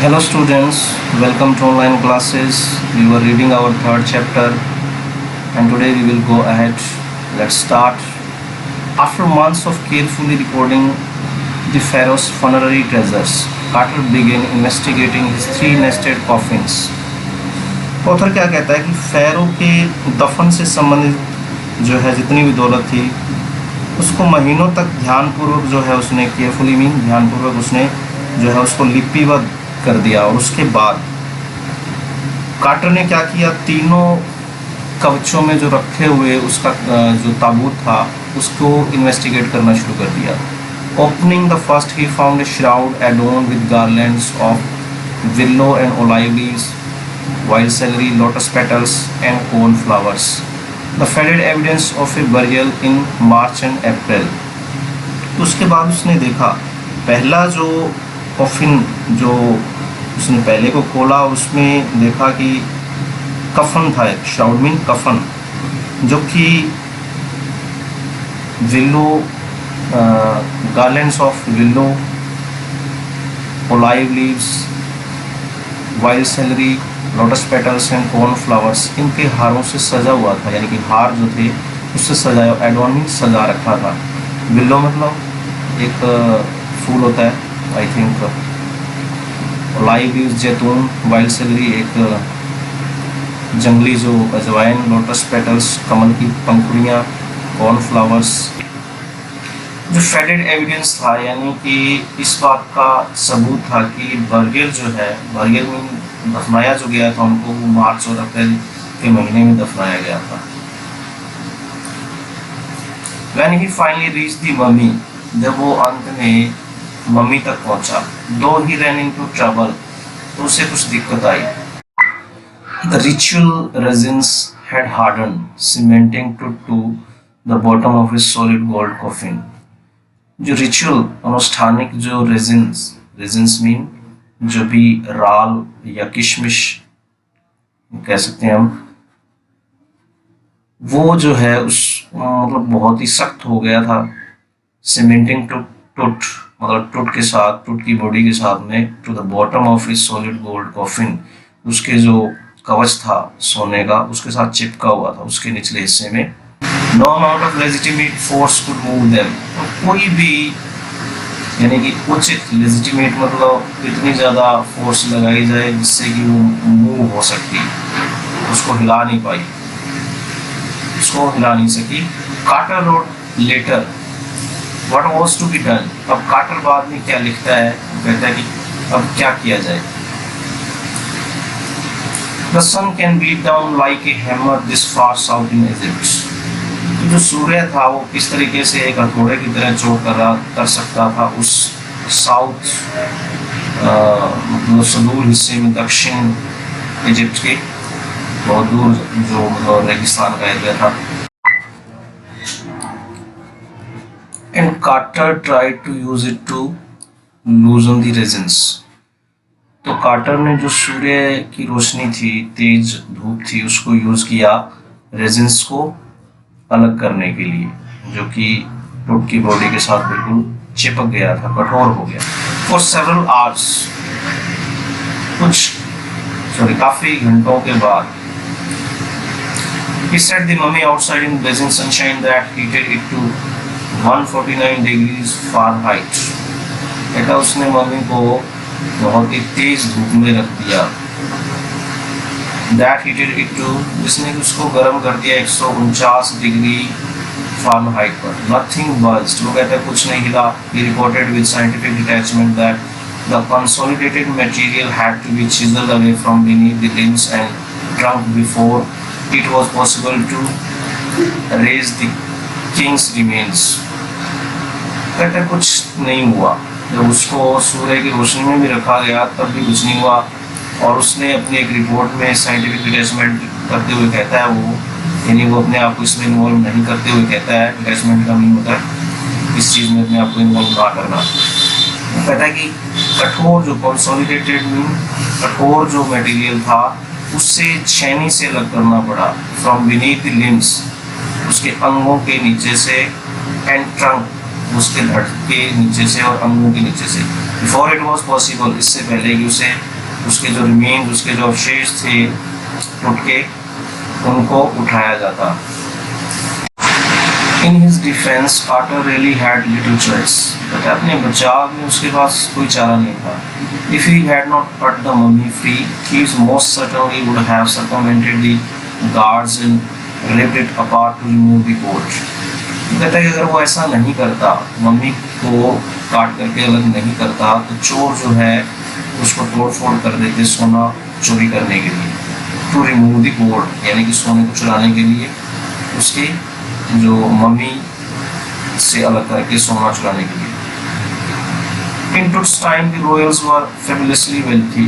Hello students, welcome to online classes. We were reading our third chapter and today we will go ahead. Let's start. After months of carefully recording the pharaoh's funerary treasures, Carter began investigating his three nested coffins. Author क्या कहता है कि pharaoh के दफन से संबंधित जो है जितनी भी दौलत थी उसको महीनों तक ध्यानपूर्वक जो है उसने केयरफुली ध्यानपूर्वक उसने जो है उसको लिपिबद्ध कर दिया। और उसके बाद कार्टर ने क्या किया, तीनों कवचों में जो रखे हुए उसका जो ताबूत था उसको इन्वेस्टिगेट करना शुरू कर दिया। Opening the first he found a shroud adorned with garlands of willow and olive leaves, wild celery, lotus petals and cornflowers. The faded evidence of a burial in March and April. उसके बाद उसने देखा पहला जो coffin जो उसने पहले को खोला उसमें देखा कि कफन था, एक श्राउड मीन कफन, जो कि willow garlands of willow, olive leaves, wild salary, lotus petals and corn flowers, इनके हारों से सजा हुआ था, यानी कि हार जो थे उससे सजाया, एडोर्न सजा रखा था। विल्लो मतलब एक फूल होता है आई थिंक, ओलिव लीव्स जैतून, वाइल्ड सेलरी एक जंगली जो अजवाइन, लोटस पेटल्स कमल की पंखुड़ियाँ, कॉर्न फ्लावर्स। जो फेडेड एविडेंस था यानी कि इस बात का सबूत था कि बर्गिल जो है, बर्गिल में दफनाया जो गया था उनको वो मार्च और अप्रैल के महीने में दफनाया गया था। When he finally reached the mummy, जब वो अंत में मम्मी तक पहुंचा, though he ran into trouble, तो उसे कुछ दिक्कत आई। The ritual resins had hardened, cementing to the bottom of his solid gold coffin. जो रिचुअल अनुष्ठानिक जो रेजिन्स मीन जो भी राल या किशमिश कह सकते हैं हम, वो जो है उस मतलब बहुत ही सख्त हो गया था। सीमेंटिंग टूट मतलब टूट के साथ, टूट की बॉडी के साथ में, to the bottom of his solid gold coffin, उसके जो कवच था सोने का उसके साथ चिपका हुआ था उसके निचले हिस्से में। No amount of legitimate force could move them. कोई भी यानी कि उचित लेजिटिमेट मतलब इतनी ज़्यादा फोर्स लगाई जाए जिससे कि वो मूव हो सकती, उसको हिला नहीं पाई, उसको हिला नहीं सकी। Carter wrote later what was to be done. अब कार्टर बाद में क्या लिखता है, कहता है कि अब क्या किया जाए। The sun can beat down like a hammer this far south in Egypt. जो सूर्य था वो किस तरीके से एक हथौड़े की तरह चोट कर सकता था उस साउथ मतलब सुदूर हिस्से में, दक्षिण इजिप्ट के बहुत दूर जो रेगिस्तान का एरिया था। And Carter tried to use it to loosen the resins. तो कार्टर ने जो सूर्य की रोशनी थी, तेज धूप थी, उसको यूज किया रेजिन्स को अलग करने के लिए, जो कि टूट की बॉडी के साथ बिल्कुल चिपक गया था, कठोर हो गया। फॉर सेवरल आवर्स, काफी घंटों के बाद, he set the mummy outside in blazing sunshine that heated it to 149 degrees Fahrenheit. कहता उसने मम्मी को बहुत ही तेज धूप में रख दिया, that heated it to, जिसने उसको गर्म कर दिया 149 डिग्री फ़ारेनहाइट पर। Nothing budged, वो कहते हैं कुछ नहीं हिला। He reported with scientific detachment that the consolidated material had to be chiseled away from beneath the limbs and trunk before it was possible to raise the king's remains. कहते हैं कुछ नहीं हुआ, जब उसको सूर्य की रोशनी में भी रखा गया तब भी कुछ नहीं हुआ। और उसने अपनी एक रिपोर्ट में साइंटिफिक डिटैचमेंट करते हुए कहता है, वो यानी वो अपने आप को इसमें इन्वॉल्व नहीं करते हुए कहता है, डिटैचमेंट का मीन होता है इस चीज़ में अपने आप को इन्वॉल्व ना करना। वो कहता है कि कठोर जो कंसोलिडेटेड मीन कठोर जो मटेरियल था उससे छेनी से अलग करना पड़ा, फ्रॉम बीनीथ द लिम्स, उसके अंगों के नीचे से, एंड ट्रंक उसके धड़ के नीचे से और अंगों के नीचे से। बिफोर इट वॉज पॉसिबल, इससे पहले कि उसे उसके जो रिमेन, उसके जो अवशेष थे टूट के, उनको उठाया जाता। In his defense, Carter really had little choice. But अपने बचाव में उसके पास कोई चारा नहीं था। If he had not cut the mummy free, thieves most certainly would have circumvented the guards and ripped it apart to remove the coat. कहता है कि अगर वो ऐसा नहीं करता, मम्मी को काट करके अलग नहीं करता, तो चोर जो है उसको तोड़ फोड़ कर देते सोना चोरी करने के लिए। To remove the coat, यानी कि सोने को चुराने के लिए उसकी जो मम्मी से अलग करके सोना चुराने के लिए। In Tut's time, the royals were fabulously wealthy.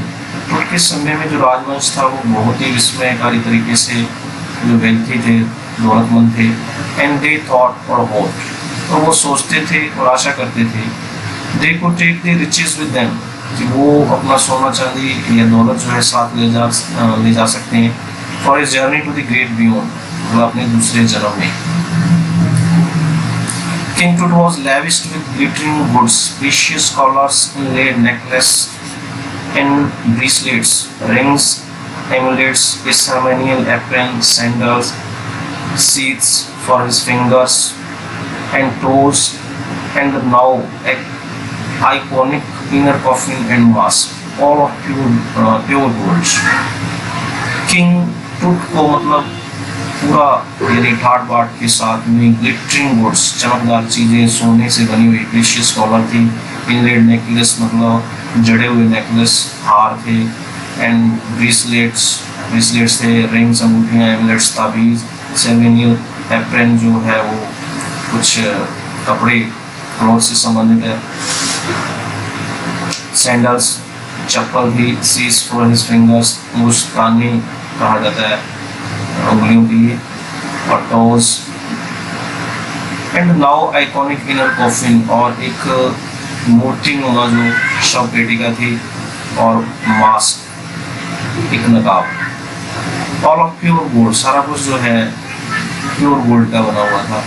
टुट के समय में जो राजवंश था वो बहुत ही विस्मयकारी तरीके से जो wealthy थे, दौलतमंद थे। And they thought or hoped, और वो सोचते थे और आशा करते थे, they could take the riches with them, कि वो अपना सोना चांदी या दौलत जो है साथ ले जा सकते हैं for his journey to the great beyond, वो अपने दूसरे जन्म में। King Tut was lavished with glittering goods, precious collars, inlaid necklace and bracelets, rings, amulets, a ceremonial apron, sandals, sheaths for his fingers and toes, and now an iconic inner coffin and mask, all of pure gold. King Tut को मतलब पूरा यानी ठाट बाट के साथ में glittering goods, चमकदार चीजें, सोने से बनी हुई प्रीशियस कॉलर थी, इनलेड नेकलेस मतलब जड़े हुए नेकलेस, हार थे, एंड ब्रेसलेट्स थे, रिंग्स, अंगूठियां, एमुलेट्स, ताबीज, सेरेमोनियल एप्रन जो है वो कुछ कपड़े क्लॉथ से संबंधित है, सैंडल्स चप्पल भी, सीज फॉर हिज फिंगर्स, मुस्तानी कहा जाता है उंगलियों के लिए, और toes, and now iconic inner coffin, और एक मूर्तिनुमा जो शव पेटिका थी, और मास्क, एक नकाब, ऑल ऑफ प्योर गोल्ड, सारा कुछ जो है प्योर गोल्ड का बना हुआ था।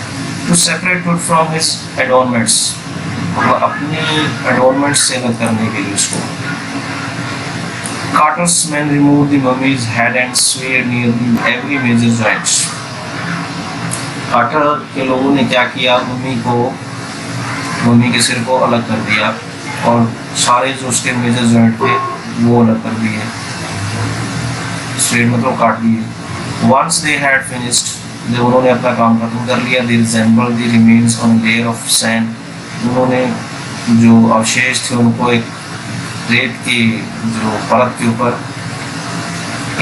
To separate it from his adornments, अपनी एडोर्नमेंट्स से अलग करने के लिए उसको। Carter's men removed the mummy's head and sewed nearly every major joint. Carter के लोगों ने क्या किया, मम्मी के सिर को अलग कर दिया और सारे जो उसके मेजर जॉइंट थे वो अलग कर दिए, स्वेड मतलब काट दिए। Once they had finished, जब उन्होंने अपना काम खत्म कर लिया, they resembled the remains on a layer of sand. उन्होंने जो अवशेष थे उनको एक रेत की जो परत के ऊपर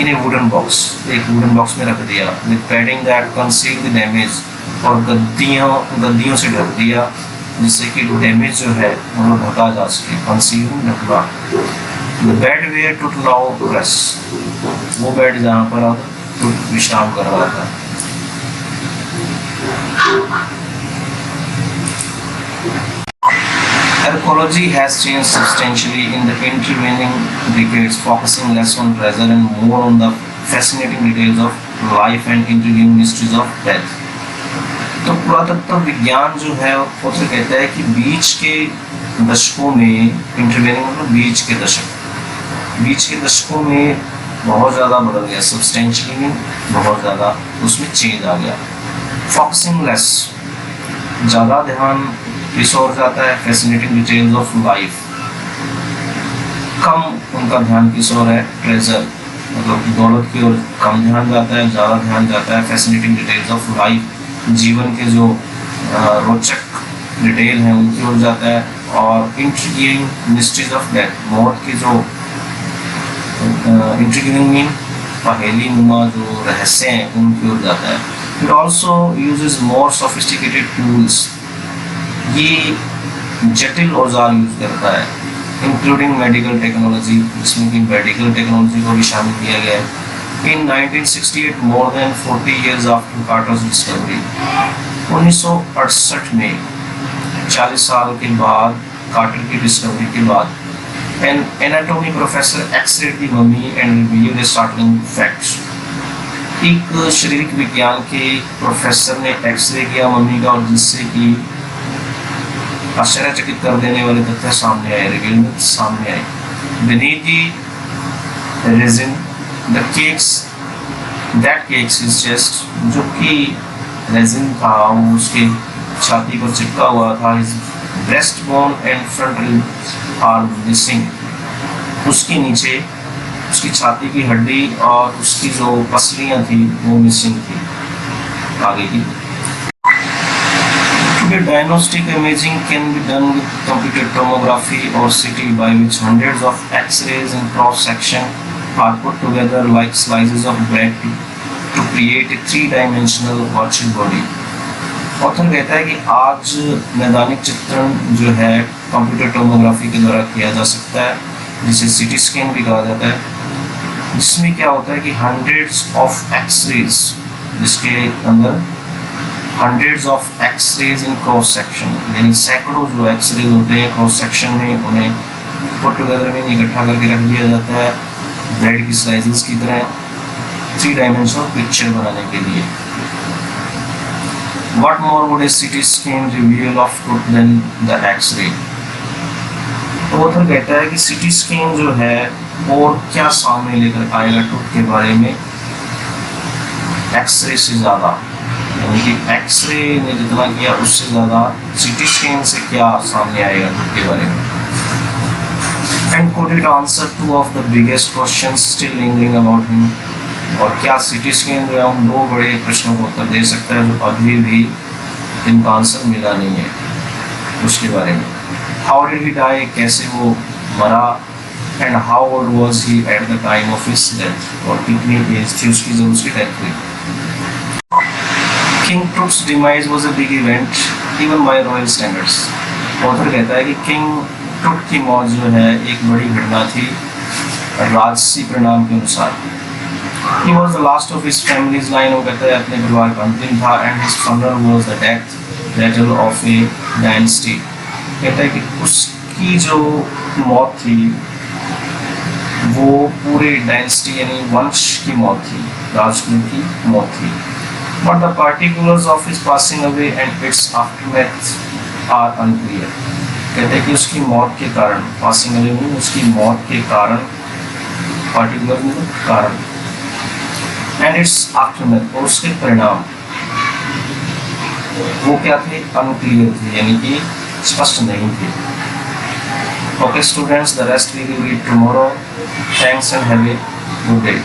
इन ए वुडन बॉक्स, एक वुडन बॉक्स में रख दिया, with padding that conceal the damage, और गद्दियों से ढक दिया जिससे कि डैमेज जो है वो ढका जा सके, कंसील ढकना। द बेड वेयर टुट नाउ रेस्ट, वो बेड जहाँ पर अब टुट विश्राम कर रहा था। Archaeology has changed substantially in the intervening decades, focusing less on treasure and more on the fascinating details of life and intriguing mysteries of death. तो पुरातत्व विज्ञान जो है वो तो कहता है कि बीच के दशकों में, इंटरवेनिंग मतलब बीच के दशकों में बहुत ज़्यादा बदल गया, सब्सटेंशियली में बहुत ज़्यादा उसमें चेंज आ गया। फोकसिंग लेस, ज़्यादा ध्यान किस ओर जाता है, फैसिनेटिंग डिटेल्स ऑफ लाइफ, कम उनका ध्यान किस ओर है, ट्रेजर मतलब दौलत की ओर कम ध्यान जाता है, ज़्यादा ध्यान जाता है फैसिनेटिंग डिटेल्स ऑफ लाइफ, जीवन के जो रोचक डिटेल हैं उनकी ओर जाता है, और इंट्रिगिंग मिस्ट्रीज ऑफ डेथ, मौत की जो इंट्रिगिंग मीन पहेली नुमा जो रहस्य हैं उनकी ओर जाता है। It also uses more sophisticated tools, ये जटिल औजार यूज करता है, इंक्लूडिंग मेडिकल टेक्नोलॉजी, जिसमें कि मेडिकल टेक्नोलॉजी को भी शामिल किया गया है। इन 1968, more than 40 years after कार्टर्स discovery, 1968 में 40 साल के बाद कार्टर की डिस्कवरी के बाद, an anatomy professor X-rayed the mummy and revealed the startling facts, एक शारीरिक विज्ञान के प्रोफेसर ने एक्सरे किया मम्मी का और जिससे कि आश्चर्यचकित कर देने वाले तथ्य सामने आए, रिवील सामने आए। Beneath the resin, the cakes is just, जो कि रेजिन था वो उसके छाती पर चिपका हुआ था। His breastbone and front ribs are missing, उसके नीचे उसकी छाती की हड्डी और उसकी जो पसलियां थी वो मिसिंग थी आगे की। Today diagnostic imaging can be done with computed tomography or CT, by which hundreds of X-rays in cross section are put together like slices of bread to create a three-dimensional virtual body. Author कहता है कि आज नैदानिक चित्रण जो है computer tomography के द्वारा किया जा सकता है, जिसे सीटी स्कैन भी कहा जाता है। जिसमें क्या होता है कि हंड्रेड्स ऑफ एक्सरेज, जिसके अंदर hundreds of X-rays in cross section, यानी सैकड़ों जो एक्सरेज होते हैं क्रॉस सेक्शन में, उन्हें पुट टुगेदर में इकट्ठा करके रख दिया जाता है ब्रेड की स्लाइसेस की तरह, थ्री डायमेंशनल पिक्चर बनाने के लिए। What more would a CT scan reveal of truth than the X-ray? तो ऑथर कहता है कि CT स्कैन जो है और क्या सामने लेकर आएगा ट्रुथ के बारे में एक्सरे से ज़्यादा, यानी कि एक्सरे ने जितना किया उससे ज़्यादा CT स्कैन से क्या सामने आएगा ट्रुथ के बारे में। And could it answer two of the biggest questions still lingering about him? और क्या CT स्कैन जो है उन दो बड़े प्रश्नों को उत्तर दे सकता है जो अभी भी इनका आंसर मिला नहीं है उसके बारे में। How did he die? कैसे वो मरा? And how old was he at the time of his death? और कितनी एज थी उसकी जब उसकी डेथ हुई? King Tut's demise was a big event even by royal standards. Author कहता है कि किंग टुट की मौत जो है एक बड़ी घटना थी राजसी परिणाम के अनुसार। He was the last of his family's line, वो कहता है अपने परिवार का अंतिम था, and his funeral was the death rattle of a dynasty. कहता है कि उसकी जो मौत थी वो पूरे डायनेस्टी यानी वंश की मौत थी, राजकुल की मौत थी। But the particulars of his passing away and its aftermath are unclear. कहते हैं कि उसकी मौत के कारण, passing away में उसकी मौत के कारण, particular में कारण, and its aftermath और उसके परिणाम वो क्या थे? अनक्लियर थे, यानी कि स्पष्ट नहीं थे। Okay students, the rest we will read tomorrow. Thanks and have a good day.